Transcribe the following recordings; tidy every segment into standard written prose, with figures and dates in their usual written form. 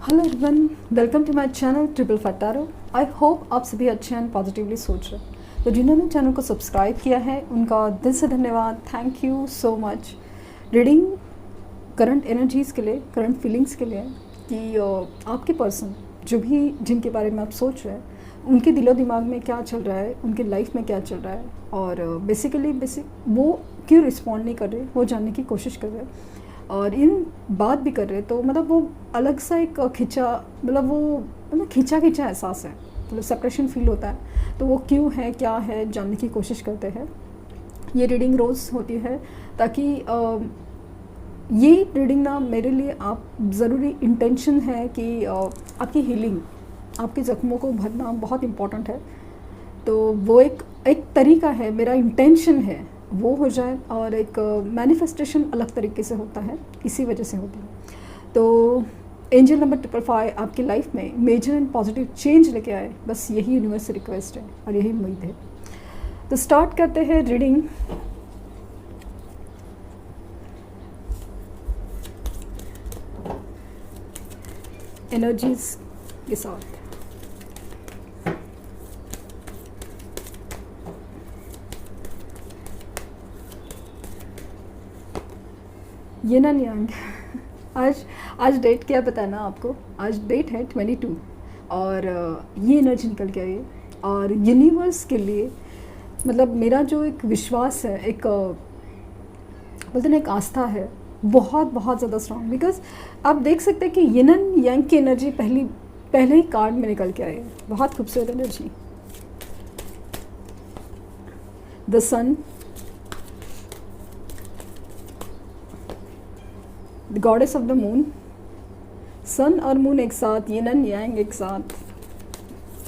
Hello everyone, welcome to my channel triple फटारो। I hope आप सभी अच्छे एंड पॉजिटिवली सोच रहे हैं। तो जिन्होंने चैनल को सब्सक्राइब किया है उनका दिल से धन्यवाद, thank you so much. Reading current energies के लिए, करंट फीलिंग्स के लिए कि आपके पर्सन जो भी जिनके बारे में आप सोच रहे हैं उनके दिलो दिमाग में क्या चल रहा है, उनके लाइफ में क्या चल रहा है और बेसिकली वो क्यों रिस्पॉन्ड नहीं कर रहे, वो जानने की कोशिश कर रहे हैं और इन बात भी कर रहे हैं। तो मतलब वो अलग सा एक खिंचा एहसास है, मतलब सेपरेशन फील होता है। तो वो क्यों है, क्या है, जानने की कोशिश करते हैं। ये रीडिंग रोज़ होती है ताकि ये रीडिंग ना मेरे लिए आप ज़रूरी इंटेंशन है कि आपकी हीलिंग, आपके ज़ख्मों को भरना बहुत इम्पॉर्टेंट है। तो वो एक तरीका है, मेरा इंटेंशन है वो हो जाए और एक मैनिफेस्टेशन अलग तरीके से होता है, इसी वजह से होती है। तो एंजल नंबर 555 आपकी लाइफ में मेजर एंड पॉजिटिव चेंज लेके आए, बस यही यूनिवर्स से रिक्वेस्ट है और यही उम्मीद है। तो स्टार्ट करते हैं रीडिंग। एनर्जीज के साथ ये ना यांग आज डेट क्या पता है ना आपको, आज डेट है 22 और ये एनर्जी निकल के आई और यूनिवर्स के लिए मतलब मेरा जो एक विश्वास है, एक बोलते ना एक आस्था है, बहुत बहुत ज़्यादा स्ट्रॉन्ग। बिकॉज आप देख सकते हैं कि यिन एंड यांग की एनर्जी पहले ही कार्ड में निकल के आई है। बहुत खूबसूरत energy. The sun, the goddess of the moon, sun और मून एक साथ, यिन एंड यांग एक साथ,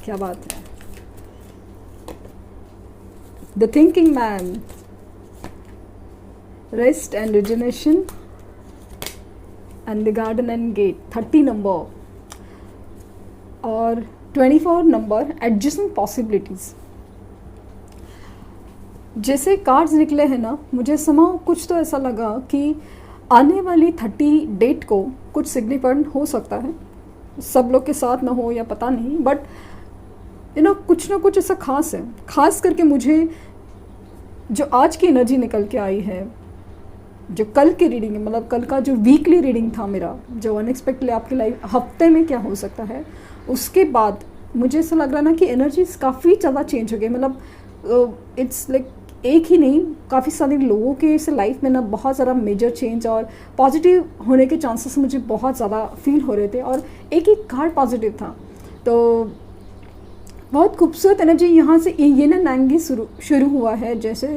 क्या बात है। The thinking man, rest and rejuvenation and the garden and gate, 30 number और 24 नंबर, एडजस्टिंग पॉसिबिलिटीज़। जैसे कार्ड्स निकले हैं ना, मुझे समाओ कुछ तो ऐसा लगा कि आने वाली 30 डेट को कुछ सिग्निफिकेंट हो सकता है, सब लोग के साथ ना हो या पता नहीं, बट कुछ ना कुछ ऐसा खास है। खास करके मुझे जो आज की एनर्जी निकल के आई है, जो कल की रीडिंग है, मतलब कल का जो वीकली रीडिंग था मेरा, जो अनएक्सपेक्टेडली आपकी लाइफ हफ्ते में क्या हो सकता है, उसके बाद मुझे ऐसा लग रहा ना कि एनर्जीज काफ़ी ज़्यादा चेंज हो गई। मतलब इट्स लाइक एक ही नहीं, काफ़ी सारे लोगों के इस लाइफ में ना बहुत ज़्यादा मेजर चेंज और पॉजिटिव होने के चांसेस मुझे बहुत ज़्यादा फील हो रहे थे और एक ही कार्ड पॉजिटिव था। तो बहुत खूबसूरत एनर्जी यहाँ से ये ना नांगी शुरू हुआ है, जैसे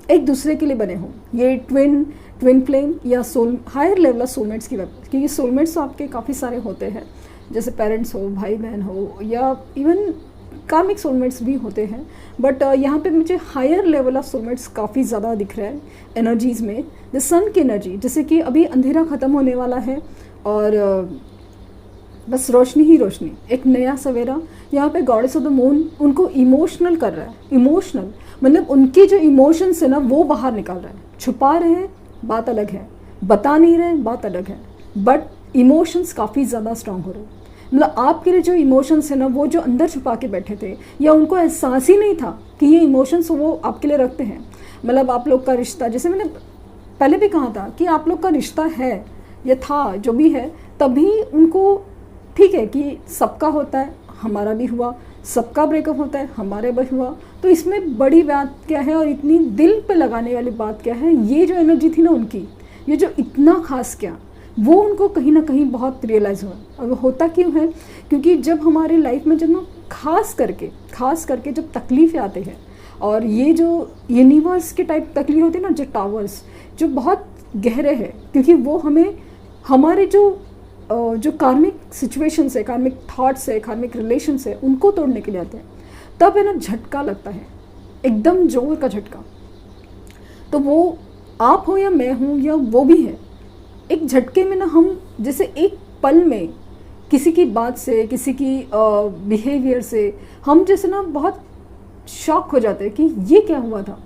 एक दूसरे के लिए बने हो। ये ट्विन फ्लेम या हायर लेवल ऑफ सोलमेट्स की बात, क्योंकि सोलमेट्स तो आपके काफ़ी सारे होते हैं, जैसे पेरेंट्स हो, भाई बहन हो, या इवन कार्मिक सोलमेट्स भी होते हैं। बट यहाँ पे मुझे हायर लेवल ऑफ सोलमेट्स काफ़ी ज़्यादा दिख रहा है एनर्जीज़ में। द सन की एनर्जी, जैसे कि अभी अंधेरा ख़त्म होने वाला है और बस रोशनी ही रोशनी, एक नया सवेरा। यहाँ पे गॉडेस ऑफ द मून उनको इमोशनल कर रहा है। इमोशनल मतलब उनके जो इमोशंस है ना वो बाहर निकाल रहा है। छुपा रहे हैं बात अलग है, बता नहीं रहे बात अलग है, बट इमोशंस काफ़ी ज़्यादा स्ट्रांग हो रहे हैं। मतलब आपके लिए जो इमोशंस है ना, वो जो अंदर छुपा के बैठे थे या उनको एहसास ही नहीं था कि ये इमोशंस वो आपके लिए रखते हैं। मतलब आप लोग का रिश्ता, जैसे मैंने पहले भी कहा था कि आप लोग का रिश्ता है या था, जो भी है, तभी उनको ठीक है कि सबका होता है, हमारा भी हुआ, सबका ब्रेकअप होता है, हमारे भी हुआ। तो इसमें बड़ी बात क्या है और इतनी दिल पे लगाने वाली बात क्या है, ये जो एनर्जी थी ना उनकी, ये जो इतना खास क्या, वो उनको कहीं ना कहीं बहुत रियलाइज़ हुआ। और होता क्यों है, क्योंकि जब हमारे लाइफ में जब ना खास करके जब तकलीफ़ें आते हैं, और ये जो यूनिवर्स के टाइप तकलीफ होती है ना, जो टावर्स जो बहुत गहरे हैं, क्योंकि वो हमें हमारे जो कार्मिक सिचुएशंस है, कार्मिक थॉट्स है, कार्मिक रिलेशंस है, उनको तोड़ने के लिए आते हैं। तब है ना झटका लगता है, एकदम जोर का झटका। तो वो आप हो या मैं हूँ या वो भी है, एक झटके में ना हम जैसे एक पल में किसी की बात से, किसी की बिहेवियर से हम जैसे ना बहुत शॉक हो जाते हैं कि ये क्या हुआ था।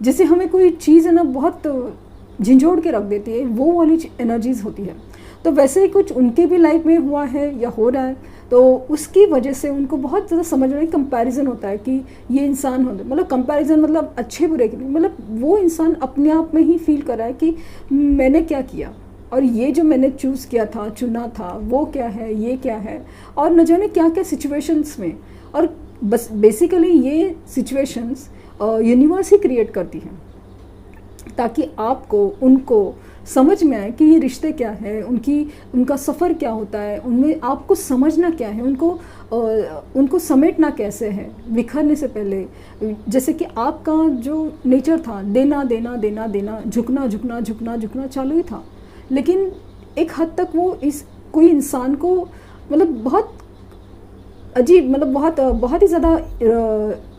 जैसे हमें कोई चीज़ है ना बहुत झिंझोड़ के रख देती है, वो वाली एनर्जीज़ होती है। तो वैसे ही कुछ उनके भी लाइफ में हुआ है या हो रहा है, तो उसकी वजह से उनको बहुत ज़्यादा समझ में कंपैरिजन होता है कि ये इंसान होते, मतलब कंपैरिजन मतलब अच्छे बुरे के नहीं, मतलब वो इंसान अपने आप में ही फील कर रहा है कि मैंने क्या किया और ये जो मैंने चूज़ किया था, चुना था, वो क्या है, ये क्या है, और न जाने क्या क्या सिचुएशंस में। और बस बेसिकली ये सिचुएशंस यूनिवर्स ही क्रिएट करती हैं ताकि आपको उनको समझ में आए कि ये रिश्ते क्या है, उनका सफ़र क्या होता है, उनमें आपको समझना क्या है, उनको समेटना कैसे है बिखरने से पहले। जैसे कि आपका जो नेचर था, देना देना देना देना, झुकना झुकना झुकना झुकना चालू ही था, लेकिन एक हद तक वो कोई इंसान को मतलब बहुत अजीब, मतलब बहुत ही ज़्यादा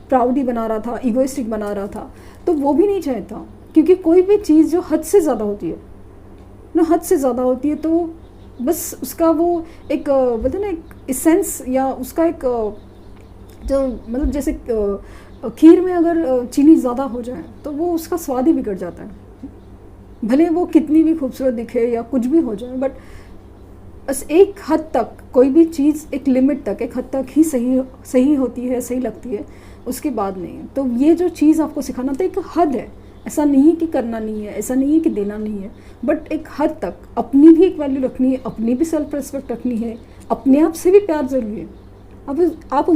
प्राउडी बना रहा था, इगोइस्टिक बना रहा था। तो वो भी नहीं चाहता, क्योंकि कोई भी चीज़ जो हद से ज़्यादा होती है ना, हद से ज़्यादा होती है, तो बस उसका वो एक बोलते हैं ना, एक इसेंस या उसका एक जो मतलब जैसे खीर में अगर चीनी ज़्यादा हो जाए तो वो उसका स्वाद ही बिगड़ जाता है, भले वो कितनी भी खूबसूरत दिखे या कुछ भी हो जाए। बट बस एक हद तक कोई भी चीज़ एक लिमिट तक, एक हद तक ही सही होती है, सही लगती है, उसके बाद नहीं। तो ये जो चीज़ आपको सिखाना था, एक हद है, ऐसा नहीं है कि करना नहीं है, ऐसा नहीं है कि देना नहीं है, बट एक हद तक अपनी भी एक वैल्यू रखनी है, अपनी भी सेल्फ रिस्पेक्ट रखनी है, अपने आप से भी प्यार ज़रूरी है। अब आप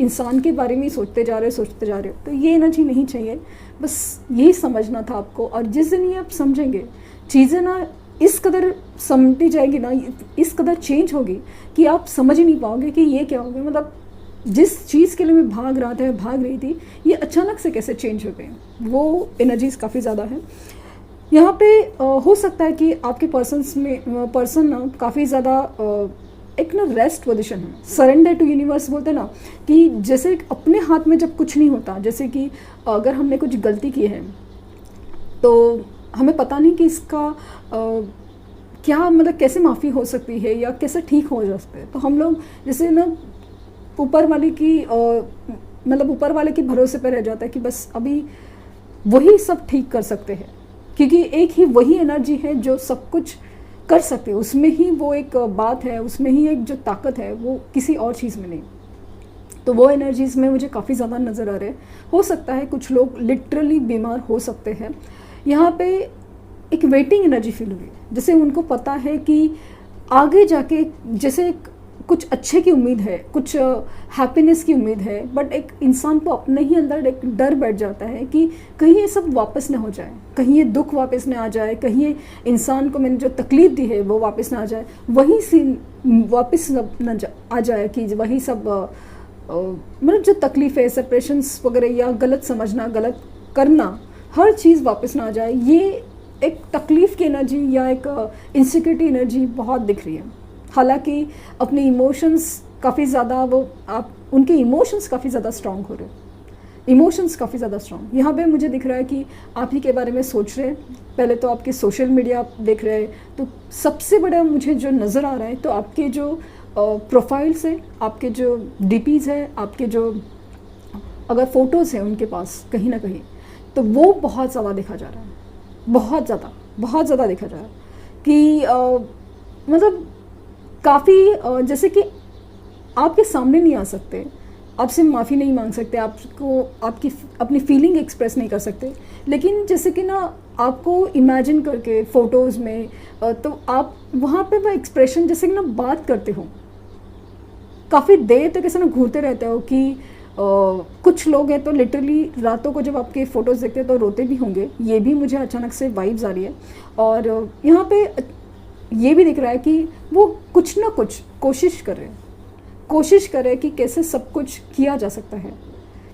इंसान के बारे में ही सोचते जा रहे हो, तो ये एनर्जी नहीं चाहिए। बस यही समझना था आपको, और जिस दिन ये आप समझेंगे, चीज़ें ना इस कदर समटी जाएगी ना, इस कदर चेंज होगी कि आप समझ ही नहीं पाओगे कि ये क्या हो गया। मतलब जिस चीज़ के लिए मैं भाग रही थी, ये अचानक से कैसे चेंज हो गए, वो एनर्जीज़ काफ़ी ज़्यादा है यहाँ पे। हो सकता है कि आपके पर्सन ना काफ़ी ज़्यादा एक ना रेस्ट पोजीशन है, सरेंडर टू यूनिवर्स बोलते हैं ना, कि जैसे अपने हाथ में जब कुछ नहीं होता, जैसे कि अगर हमने कुछ गलती की है तो हमें पता नहीं कि इसका क्या मतलब कैसे माफ़ी हो सकती है या कैसे ठीक हो सकते हैं, तो हम लोग जैसे ना ऊपर वाले के भरोसे पर रह जाता है कि बस अभी वही सब ठीक कर सकते हैं, क्योंकि एक ही वही एनर्जी है जो सब कुछ कर सकते हैं, उसमें ही वो एक बात है, उसमें ही एक जो ताकत है, वो किसी और चीज़ में नहीं। तो वो एनर्जीज़ में मुझे काफ़ी ज़्यादा नज़र आ रहे हैं। हो सकता है कुछ लोग लिटरली बीमार हो सकते हैं। यहाँ पे एक वेटिंग एनर्जी फील हुई, जैसे उनको पता है कि आगे जाके जैसे कुछ अच्छे की उम्मीद है, कुछ हैप्पीनेस की उम्मीद है, बट एक इंसान को अपने ही अंदर एक डर बैठ जाता है कि कहीं ये सब वापस ना हो जाए, कहीं ये दुख वापस ना आ जाए, कहीं ये इंसान को मैंने जो तकलीफ़ दी है वो वापस ना आ जाए, वही सीन वापस न आ जाए कि वही सब मतलब जो तकलीफ़ है, सेपरेशंस वगैरह या गलत समझना, गलत करना, हर चीज़ वापस ना आ जाए। ये एक तकलीफ़ की एनर्जी या एक इनसिक्योरिटी एनर्जी बहुत दिख रही है। हालांकि अपने इमोशंस काफ़ी ज़्यादा उनके इमोशंस काफ़ी ज़्यादा स्ट्रॉन्ग हो रहे हैं, इमोशंस काफ़ी ज़्यादा स्ट्रॉन्ग। यहाँ पे मुझे दिख रहा है कि आप ही के बारे में सोच रहे हैं। पहले तो आपके सोशल मीडिया आप देख रहे हैं, तो सबसे बड़ा मुझे जो नज़र आ रहा है, तो आपके जो प्रोफाइल्स है, आपके जो डीपीज़ है, आपके जो अगर फ़ोटोज़ हैं उनके पास कहीं ना कहीं, तो वो बहुत ज़्यादा देखा जा रहा है, बहुत ज़्यादा देखा जा रहा है कि मतलब काफ़ी जैसे कि आपके सामने नहीं आ सकते, आपसे माफ़ी नहीं मांग सकते, आपको अपनी फीलिंग एक्सप्रेस नहीं कर सकते, लेकिन जैसे कि ना आपको इमेजिन करके फ़ोटोज़ में तो आप वहाँ पे वो एक्सप्रेशन जैसे कि ना बात करते हो, काफ़ी देर तक ऐसा ना घूरते रहते हो कि कुछ लोग हैं तो लिटरली रातों को जब आपके फ़ोटोज़ देखते हैं तो रोते भी होंगे। ये भी मुझे अचानक से वाइब्स आ रही है। और यहाँ पे ये भी दिख रहा है कि वो कुछ ना कुछ कोशिश कर रहे हैं कि कैसे सब कुछ किया जा सकता है।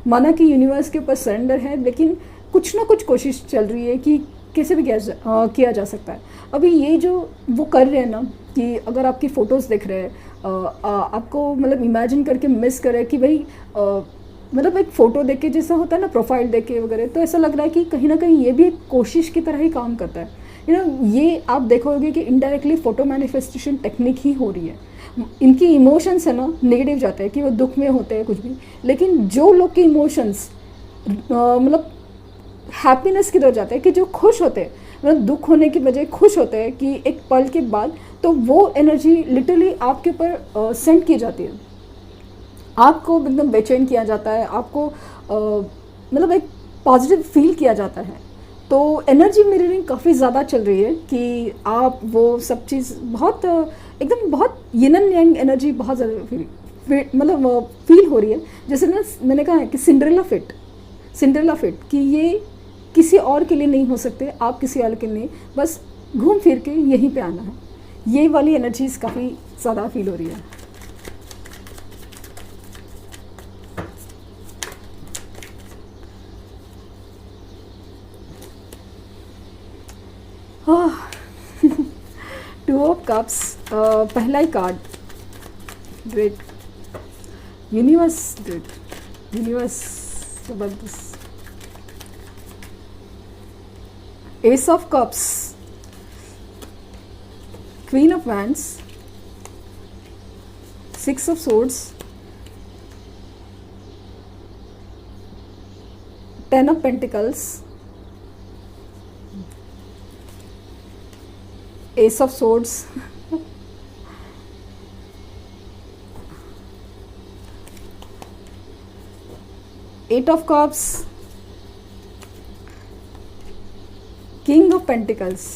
माना कि यूनिवर्स के ऊपर सरेंडर है, लेकिन कुछ ना कुछ कोशिश चल रही है कि कैसे भी किया जा सकता है। अभी ये जो वो कर रहे हैं ना, कि अगर आपकी फ़ोटोज़ देख रहे हैं, आपको मतलब इमेजिन करके मिस करे कि भाई मतलब एक फ़ोटो देख के जैसा होता है ना, प्रोफाइल देख के वगैरह, तो ऐसा लग रहा है कि कहीं ना कहीं ये भी एक कोशिश की तरह ही काम करता है। ये आप देखोगे कि इनडायरेक्टली फ़ोटो मैनिफेस्टेशन टेक्निक ही हो रही है। इनकी इमोशंस है ना नेगेटिव जाते हैं कि वो दुख में होते हैं कुछ भी, लेकिन जो लोग के इमोशंस मतलब हैप्पीनेस की तरफ जाते हैं, कि जो खुश होते हैं, मतलब दुख होने की बजाय खुश होते हैं कि एक पल के बाद, तो वो एनर्जी लिटरली आपके ऊपर सेंड की जाती है, आपको एकदम बेचैन किया जाता है, आपको मतलब एक पॉजिटिव फील किया जाता है। तो एनर्जी मिररिंग काफ़ी ज़्यादा चल रही है कि आप वो सब चीज़ बहुत एकदम बहुत यिन एंड यांग एनर्जी बहुत ज़्यादा मतलब फील हो रही है। जैसे ना मैंने कहा है कि सिंड्रेला फिट कि ये किसी और के लिए नहीं हो सकते, आप किसी और के लिए, बस घूम फिर के यहीं पे आना है। ये वाली एनर्जीज काफ़ी ज़्यादा फील हो रही है। टू ऑफ कप्स, पहला ही card, great, universe, great universe, जबरदस्त। Ace of cups, queen of wands, six of swords, ten of pentacles, ace of swords, eight of cups, king of pentacles.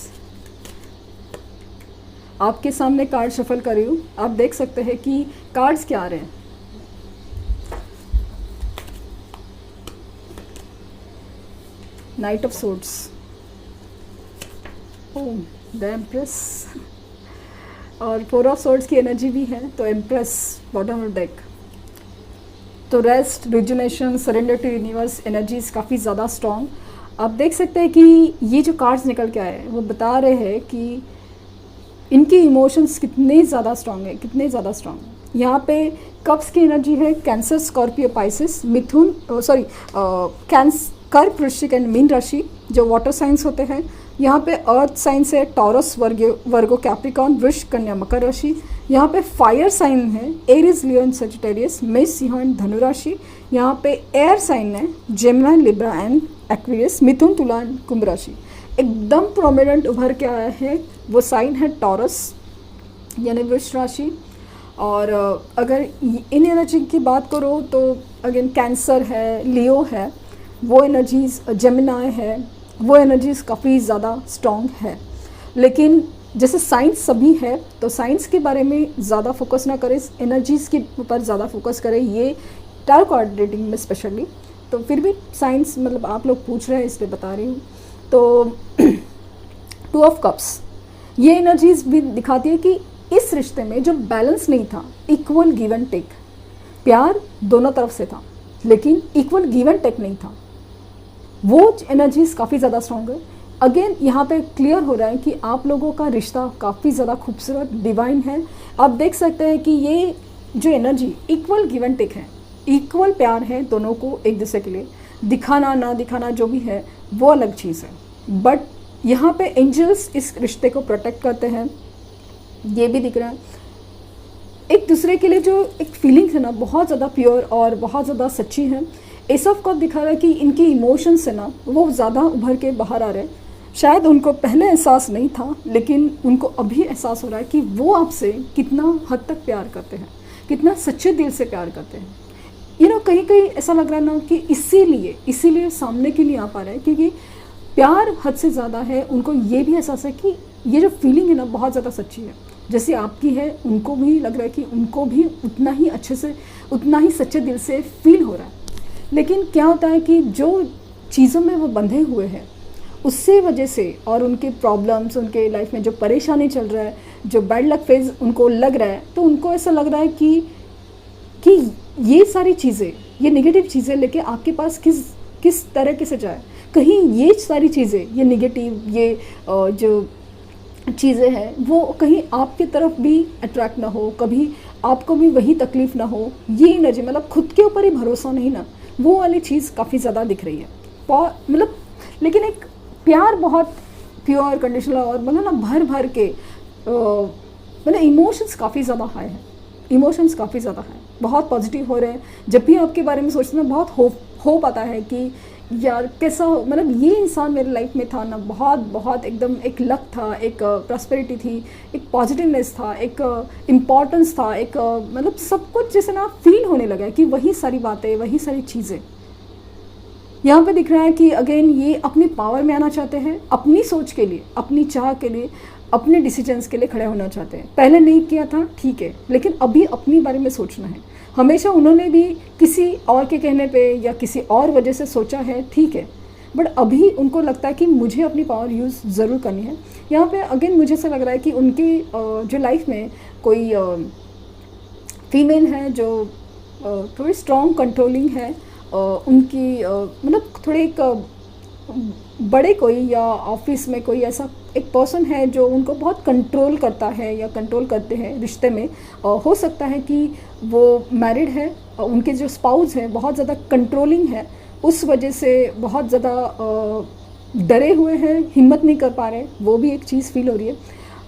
आपके सामने कार्ड शफल कर रही हूँ, आप देख सकते हैं कि कार्ड्स क्या आ रहे हैं। Knight of swords, oh the empress, और फोर ऑफ सोर्ड्स की एनर्जी भी है, तो एम्प्रेस बॉटम ऑफ डेक। तो rest, rejuvenation, surrender to universe energies काफ़ी ज़्यादा स्ट्रॉन्ग। आप देख सकते हैं कि ये जो कार्ड्स निकल के आए हैं वो बता रहे हैं कि इनकी इमोशंस कितने ज़्यादा स्ट्रॉन्ग है, कितने ज़्यादा स्ट्रॉन्ग। यहाँ पे कप्स की एनर्जी है कैंसर, स्कॉर्पियो, पाइसिस, मिथुन, सॉरी कर्क, वृश्चिक एंड मीन राशि जो वाटर साइंस होते हैं। यहाँ पे अर्थ साइंस है टॉरस, वर्गो, कैप्रिकॉर्न, वृष, कन्या, मकर राशि। यहाँ पे फायर साइन है एरीज, लियो एंड सजिटेरियस, मेष, सिंह एंड धनु राशि। यहाँ पे एयर साइन है जेमिनी, लिब्रा एंड एक्वेरियस, मिथुन, तुला एंड कुंभ राशि। एकदम प्रोमिनेंट उभर के आया है वो साइन है टॉरस यानी वृष राशि। और अगर इन एनर्जी की बात करो तो अगेन कैंसर है, लियो है, वो एनर्जीज, जेमिनी है, वो एनर्जीज काफ़ी ज़्यादा स्ट्रॉन्ग है। लेकिन जैसे साइंस सभी है तो साइंस के बारे में ज़्यादा फोकस ना करें, एनर्जीज़ के ऊपर ज़्यादा फोकस करें, ये टारगेट कार्ड रीडिंग में स्पेशली। तो फिर भी साइंस मतलब आप लोग पूछ रहे हैं इसलिए बता रही हूँ। तो टू ऑफ कप्स ये एनर्जीज भी दिखाती है कि इस रिश्ते में जो बैलेंस नहीं था, इक्वल गिव एंड टेक, प्यार दोनों तरफ से था लेकिन इक्वल गिव एंड टेक नहीं था, वो एनर्जीज काफ़ी ज़्यादा स्ट्रॉन्ग है। अगेन यहाँ पे क्लियर हो रहा है कि आप लोगों का रिश्ता काफ़ी ज़्यादा खूबसूरत, डिवाइन है। आप देख सकते हैं कि ये जो energy equal give and take है, इक्वल प्यार है दोनों को एक दूसरे के लिए, दिखाना ना दिखाना जो भी है वो अलग चीज़ है। बट यहाँ पे एंजल्स इस रिश्ते को प्रोटेक्ट करते हैं, ये भी दिख रहा है। एक दूसरे के लिए जो एक फीलिंग है ना बहुत ज़्यादा प्योर और बहुत ज़्यादा सच्ची है। एस ऑफ कप दिखा रहा है कि इनकी इमोशंस है ना वो ज़्यादा उभर के बाहर आ रहे हैं। शायद उनको पहले एहसास नहीं था लेकिन उनको अभी एहसास हो रहा है कि वो आपसे कितना हद तक प्यार करते हैं, कितना सच्चे दिल से प्यार करते हैं। कहीं कहीं ऐसा लग रहा है ना कि इसीलिए सामने के लिए आ पा रहे हैं क्योंकि प्यार हद से ज़्यादा है। उनको ये भी एहसास है कि ये जो फीलिंग है ना बहुत ज़्यादा सच्ची है, जैसे आपकी है उनको भी लग रहा है कि उनको भी उतना ही अच्छे से, उतना ही सच्चे दिल से फील हो रहा है। लेकिन क्या होता है कि जो चीज़ों में वो बंधे हुए हैं उससे वजह से और उनके प्रॉब्लम्स, उनके लाइफ में जो परेशानी चल रहा है, जो बैड लक फेज उनको लग रहा है, तो उनको ऐसा लग रहा है कि ये सारी चीज़ें, ये नेगेटिव चीज़ें लेके आपके पास किस तरह से जाए। कहीं ये सारी चीज़ें, ये नेगेटिव, ये जो चीज़ें हैं वो कहीं आपकी तरफ भी अट्रैक्ट ना हो, कभी आपको भी वही तकलीफ़ ना हो। ये एनर्जी मतलब खुद के ऊपर ही भरोसा नहीं ना, वो वाली चीज़ काफ़ी ज़्यादा दिख रही है। मतलब लेकिन एक प्यार बहुत प्योर, कंडीशनल और मतलब ना भर के मतलब इमोशंस काफ़ी ज़्यादा हाई है, इमोशंस काफ़ी ज़्यादा है, बहुत पॉजिटिव हो रहे हैं। जब भी आपके बारे में सोचते हैं बहुत होप आता है कि या कैसा हो, मतलब ये इंसान मेरे लाइफ में था ना, बहुत बहुत एकदम एक लक था, एक प्रॉस्पेरिटी थी, एक पॉजिटिवनेस था, एक इम्पॉर्टेंस था, एक मतलब सब कुछ जैसे ना फील होने लगा है कि वही सारी बातें, वही सारी चीज़ें यहाँ पे दिख रहा है कि अगेन ये अपनी पावर में आना चाहते हैं, अपनी सोच के लिए, अपनी चाह के लिए, अपने डिसीजंस के लिए खड़े होना चाहते हैं। पहले नहीं किया था ठीक है, लेकिन अभी अपनी बारे में सोचना है। हमेशा उन्होंने भी किसी और के कहने पे या किसी और वजह से सोचा है ठीक है, बट अभी उनको लगता है कि मुझे अपनी पावर यूज़ ज़रूर करनी है। यहाँ पे अगेन मुझे ऐसा लग रहा है कि उनकी जो लाइफ में कोई फीमेल है जो थोड़ी स्ट्रॉन्ग कंट्रोलिंग है, उनकी मतलब थोड़े एक बड़े कोई या ऑफिस में कोई ऐसा एक पर्सन है जो उनको बहुत कंट्रोल करता है या कंट्रोल करते हैं रिश्ते में। हो सकता है कि वो मैरिड है, उनके जो स्पाउस है बहुत ज़्यादा कंट्रोलिंग है, उस वजह से बहुत ज़्यादा डरे हुए हैं, हिम्मत नहीं कर पा रहे, वो भी एक चीज़ फील हो रही है।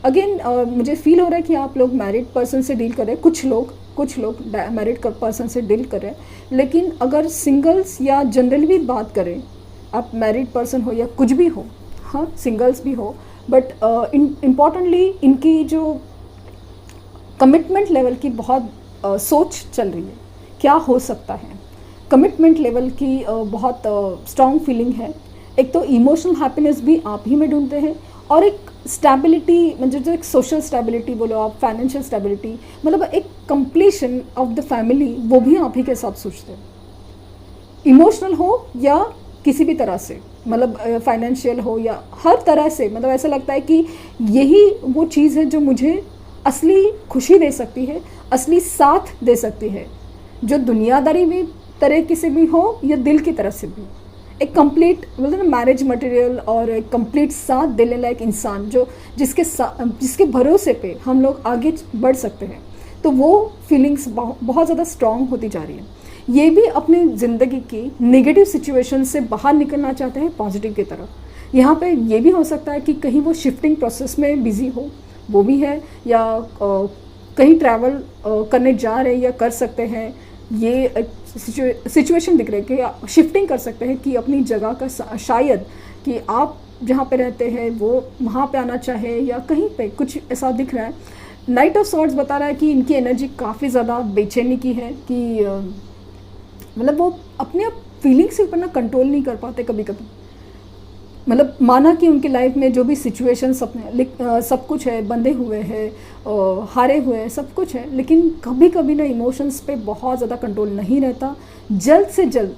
अगेन मुझे फील हो रहा है कि आप लोग मैरिड पर्सन से डील कर रहे हैं, कुछ लोग मैरिड पर्सन से डील कर रहे हैं। लेकिन अगर सिंगल्स या जनरली भी बात करें, आप मैरिड पर्सन हो या कुछ भी हो, हाँ सिंगल्स भी हो, बट इम्पॉर्टेंटली इनकी जो कमिटमेंट लेवल की बहुत सोच चल रही है, क्या हो सकता है। कमिटमेंट लेवल की बहुत स्ट्रॉन्ग फीलिंग है। एक तो इमोशनल हैप्पीनेस भी आप ही में ढूंढते हैं, और एक स्टेबिलिटी, मतलब जो एक सोशल स्टेबिलिटी बोलो आप, फाइनेंशियल स्टेबिलिटी, मतलब एक कंप्लीशन ऑफ द फैमिली, वो भी आप ही के साथ सोचते हैं। इमोशनल हो या किसी भी तरह से, मतलब फाइनेंशियल हो या हर तरह से, मतलब ऐसा लगता है कि यही वो चीज़ है जो मुझे असली खुशी दे सकती है, असली साथ दे सकती है, जो दुनियादारी भी तरह से भी हो या दिल की तरफ से भी। एक कंप्लीट बोलते ना मैरिज मटेरियल, और एक कंप्लीट साथ देने लायक इंसान जो जिसके भरोसे पे हम लोग आगे बढ़ सकते हैं। तो वो फीलिंग्स बहुत ज़्यादा स्ट्रॉन्ग होती जा रही है। ये भी अपनी ज़िंदगी की नेगेटिव सिचुएशन से बाहर निकलना चाहते हैं पॉजिटिव की तरफ। यहाँ पे ये भी हो सकता है कि कहीं वो शिफ्टिंग प्रोसेस में बिज़ी हो, वो भी है, या कहीं ट्रैवल करने जा रहे हैं या कर सकते हैं। ये सिचुएशन दिख रही है कि शिफ्टिंग कर सकते हैं कि अपनी जगह का, शायद कि आप जहाँ पे रहते हैं वो वहाँ पे आना चाहे, या कहीं पे कुछ ऐसा दिख रहा है। नाइट ऑफ सॉर्ड्स बता रहा है कि इनकी एनर्जी काफ़ी ज़्यादा बेचैनी की है, कि मतलब वो अपने आप फीलिंग्स के ऊपर ना कंट्रोल नहीं कर पाते कभी कभी। मतलब माना कि उनकी लाइफ में जो भी सिचुएशन सब कुछ है, बंधे हुए हैं, हारे हुए हैं, सब कुछ है, लेकिन कभी कभी ना इमोशंस पे बहुत ज़्यादा कंट्रोल नहीं रहता। जल्द से जल्द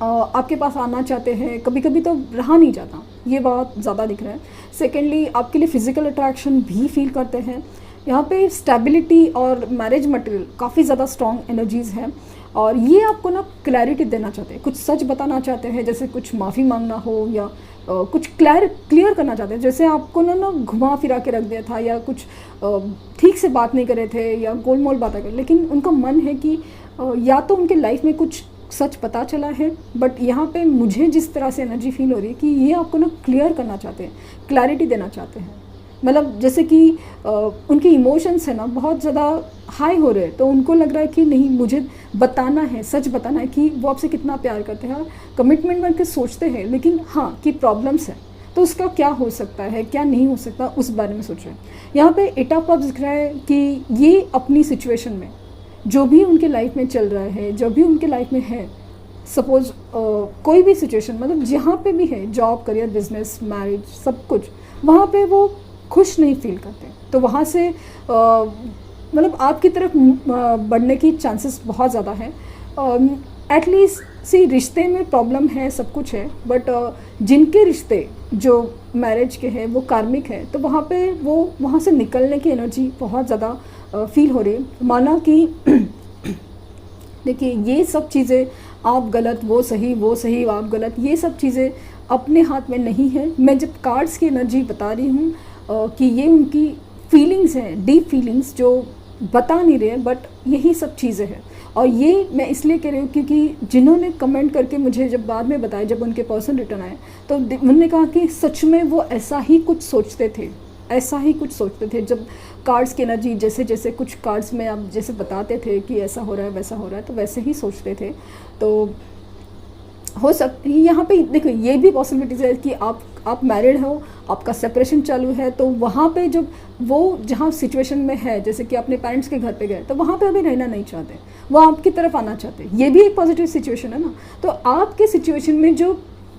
आपके पास आना चाहते हैं, कभी कभी तो रहा नहीं जाता, ये बहुत ज़्यादा दिख रहा है। सेकेंडली आपके लिए फ़िज़िकल अट्रैक्शन भी फील करते हैं। यहाँ पे स्टेबिलिटी और मैरिज मटेरियल काफ़ी ज़्यादा स्ट्रॉन्ग एनर्जीज़ हैं, और ये आपको ना क्लैरिटी देना चाहते हैं, कुछ सच बताना चाहते हैं, जैसे कुछ माफ़ी मांगना हो, या कुछ क्लियर करना चाहते हैं। जैसे आपको ना घुमा फिरा के रख दिया था, या कुछ ठीक से बात नहीं कर रहे थे, या गोलमोल बातें कर, लेकिन उनका मन है कि या तो उनके लाइफ में कुछ सच पता चला है, बट यहाँ पे मुझे जिस तरह से एनर्जी फील हो रही है कि ये आपको ना क्लियर करना चाहते हैं, क्लैरिटी देना चाहते हैं। मतलब जैसे कि उनके इमोशंस है ना बहुत ज़्यादा हाई हो रहे हैं, तो उनको लग रहा है कि नहीं, मुझे बताना है, सच बताना है कि वो आपसे कितना प्यार करते हैं। कमिटमेंट करके सोचते हैं, लेकिन हाँ कि प्रॉब्लम्स है, तो उसका क्या हो सकता है, क्या नहीं हो सकता, उस बारे में सोच रहे हैं। यहाँ पे एट ऑफ कप्स दिख रहा है कि ये अपनी सिचुएशन में जो भी उनके लाइफ में चल रहा है, जो भी उनके लाइफ में है, सपोज कोई भी सिचुएशन, मतलब जहाँ पे भी है, जॉब, करियर, बिजनेस, मैरिज, सब कुछ, वहाँ पे वो खुश नहीं फील करते। तो वहाँ से मतलब आपकी तरफ बढ़ने की चांसेस बहुत ज़्यादा है। एटलीस्ट सी रिश्ते में प्रॉब्लम है, सब कुछ है, बट जिनके रिश्ते जो मैरिज के हैं वो कार्मिक है, तो वहाँ पे वो वहाँ से निकलने की एनर्जी बहुत ज़्यादा फील हो रही है। माना कि देखिए ये सब चीज़ें, आप गलत, वो सही आप गलत, ये सब चीज़ें अपने हाथ में नहीं है। मैं जब कार्ड्स की एनर्जी बता रही हूँ कि ये उनकी फीलिंग्स हैं, डीप फीलिंग्स जो बता नहीं रहे हैं, बट यही सब चीज़ें हैं। और ये मैं इसलिए कह रही हूँ क्योंकि जिन्होंने कमेंट करके मुझे जब बाद में बताया, जब उनके पर्सन रिटर्न आए, तो उन्होंने कहा कि सच में वो ऐसा ही कुछ सोचते थे। जब कार्ड्स की एनर्जी जैसे कुछ कार्ड्स में आप जैसे बताते थे कि ऐसा हो रहा है, वैसा हो रहा है, तो वैसे ही सोचते थे। तो हो सकती है यहाँ पे देखो ये भी पॉसिबिलिटीज है कि आप मैरिड हो, आपका सेपरेशन चालू है, तो वहाँ पे जब वो जहाँ सिचुएशन में है, जैसे कि अपने पेरेंट्स के घर पे गए, तो वहाँ पे अभी रहना नहीं चाहते, वो आपकी तरफ आना चाहते हैं, ये भी एक पॉजिटिव सिचुएशन है ना। तो आपके सिचुएशन में जो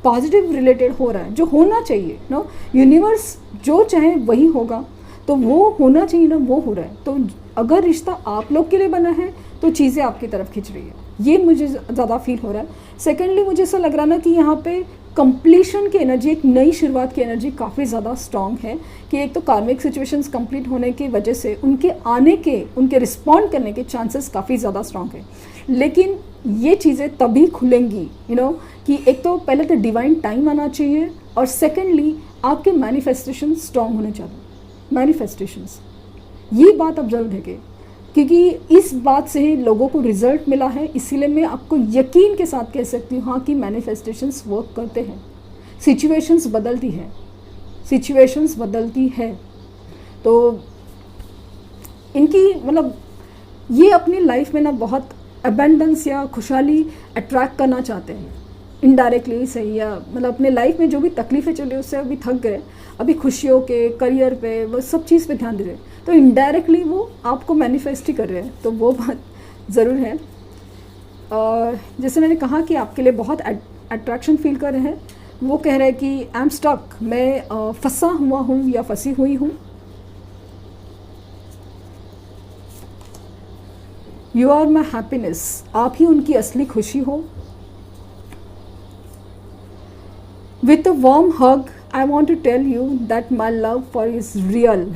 पॉजिटिव रिलेटेड हो रहा है, जो होना चाहिए नो, यूनिवर्स जो चाहे वही होगा, तो वो होना चाहिए ना, वो हो रहा है। तो अगर रिश्ता आप लोग के लिए बना है तो चीज़ें आपकी तरफ खिंच रही है, ये मुझे ज़्यादा फील हो रहा है। सेकेंडली मुझे ऐसा लग रहा ना कि यहाँ पे कंप्लीशन की एनर्जी, एक नई शुरुआत की एनर्जी काफ़ी ज़्यादा स्ट्रॉन्ग है, कि एक तो कार्मिक सिचुएशंस कंप्लीट होने की वजह से उनके आने के, उनके रिस्पॉन्ड करने के चांसेस काफ़ी ज़्यादा स्ट्रॉन्ग है। लेकिन ये चीज़ें तभी खुलेंगी कि एक तो पहले तो डिवाइन टाइम आना चाहिए, और सेकेंडली आपके मैनिफेस्टेशन स्ट्रॉन्ग होने चाहिए। मैनिफेस्टेशंस, ये बात अब जरूर देखें, क्योंकि इस बात से ही लोगों को रिजल्ट मिला है, इसीलिए मैं आपको यकीन के साथ कह सकती हूँ हाँ कि मैनिफेस्टेशंस वर्क करते हैं। सिचुएशंस बदलती है, सिचुएशंस बदलती है, तो इनकी मतलब ये अपनी लाइफ में ना बहुत अबेंडेंस या खुशहाली अट्रैक्ट करना चाहते हैं, इनडायरेक्टली सही, या मतलब अपने लाइफ में जो भी तकलीफ़ें चल रही है उससे अभी थक गए, अभी खुशियों के, करियर पे, वो सब चीज़ पे ध्यान दे रहे हैं, तो इनडायरेक्टली वो आपको मैनिफेस्ट ही कर रहे हैं, तो वो बात ज़रूर है। और जैसे मैंने कहा कि आपके लिए बहुत अट्रैक्शन फील कर रहे हैं, वो कह रहे हैं कि आई एम स्टक, मैं फंसा हुआ हूँ या फंसी हुई हूँ। यू आर माई हैप्पीनेस, आप ही उनकी असली खुशी हो। With a warm hug I want to tell you that my love for is real.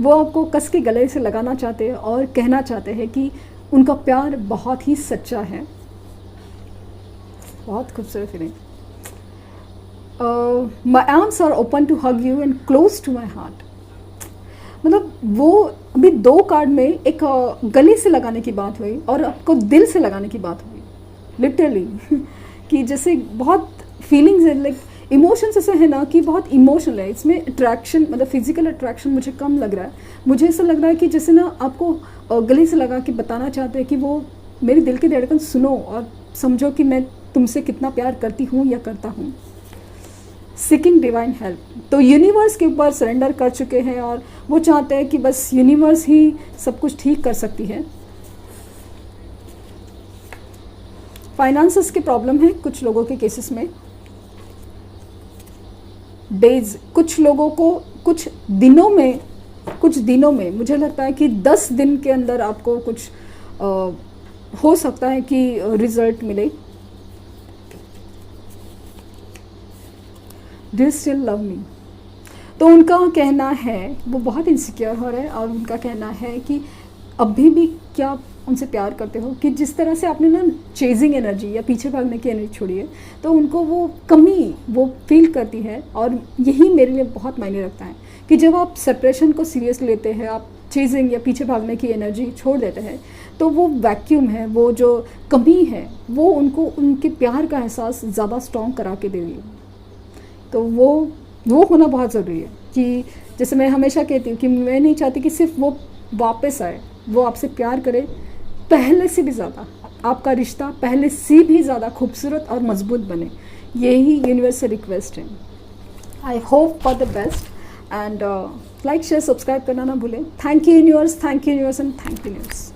वो आपको कस के गले से लगाना चाहते हैं और कहना चाहते हैं कि उनका प्यार बहुत ही सच्चा है। बहुत खूबसूरत फीलिंग। My arms are open to hug you and close to my heart. मतलब वो अभी 2 कार्ड में एक गले से लगाने की बात हुई और आपको दिल से लगाने की बात हुई, लिटरली। कि जैसे बहुत फीलिंग्स है, लाइक इमोशंस ऐसे है ना कि बहुत इमोशनल है इसमें। अट्रैक्शन मतलब फिजिकल अट्रैक्शन मुझे कम लग रहा है, मुझे ऐसा लग रहा है कि जैसे ना आपको गले से लगा के बताना चाहते हैं कि वो मेरे दिल की धड़कन सुनो और समझो कि मैं तुमसे कितना प्यार करती हूँ या करता हूँ। सीकिंग डिवाइन हेल्प, तो यूनिवर्स के ऊपर सरेंडर कर चुके हैं और वो चाहते हैं कि बस यूनिवर्स ही सब कुछ ठीक कर सकती है। फाइनेंसेस के प्रॉब्लम है कुछ लोगों के केसेस में। डेज, कुछ लोगों को कुछ दिनों में मुझे लगता है कि 10 दिन के अंदर आपको कुछ हो सकता है कि रिजल्ट मिले। डू स्टिल लव मी, तो उनका कहना है वो बहुत इनसिक्योर हो रहे हैं और उनका कहना है कि अभी भी क्या आप उनसे प्यार करते हो, कि जिस तरह से आपने ना चेजिंग एनर्जी या पीछे भागने की एनर्जी छोड़ी है, तो उनको वो कमी वो फील करती है। और यही मेरे लिए बहुत मायने रखता है कि जब आप सेपरेशन को सीरियस लेते हैं, आप चेजिंग या पीछे भागने की एनर्जी छोड़ देते हैं, तो वो वैक्यूम है, वो जो कमी है, वो उनको उनके प्यार का एहसास ज़्यादा स्ट्रॉन्ग करा के दे रही है। तो वो होना बहुत ज़रूरी है। कि जैसे मैं हमेशा कहती हूँ कि मैं नहीं चाहती कि सिर्फ वो वापस आए, वो आपसे प्यार करे पहले से भी ज़्यादा, आपका रिश्ता पहले से भी ज़्यादा खूबसूरत और मजबूत बने, यही यूनिवर्स से रिक्वेस्ट है। I hope for the best and like share subscribe करना ना भूलें। Thank you universe, thank you universe and thank you universe.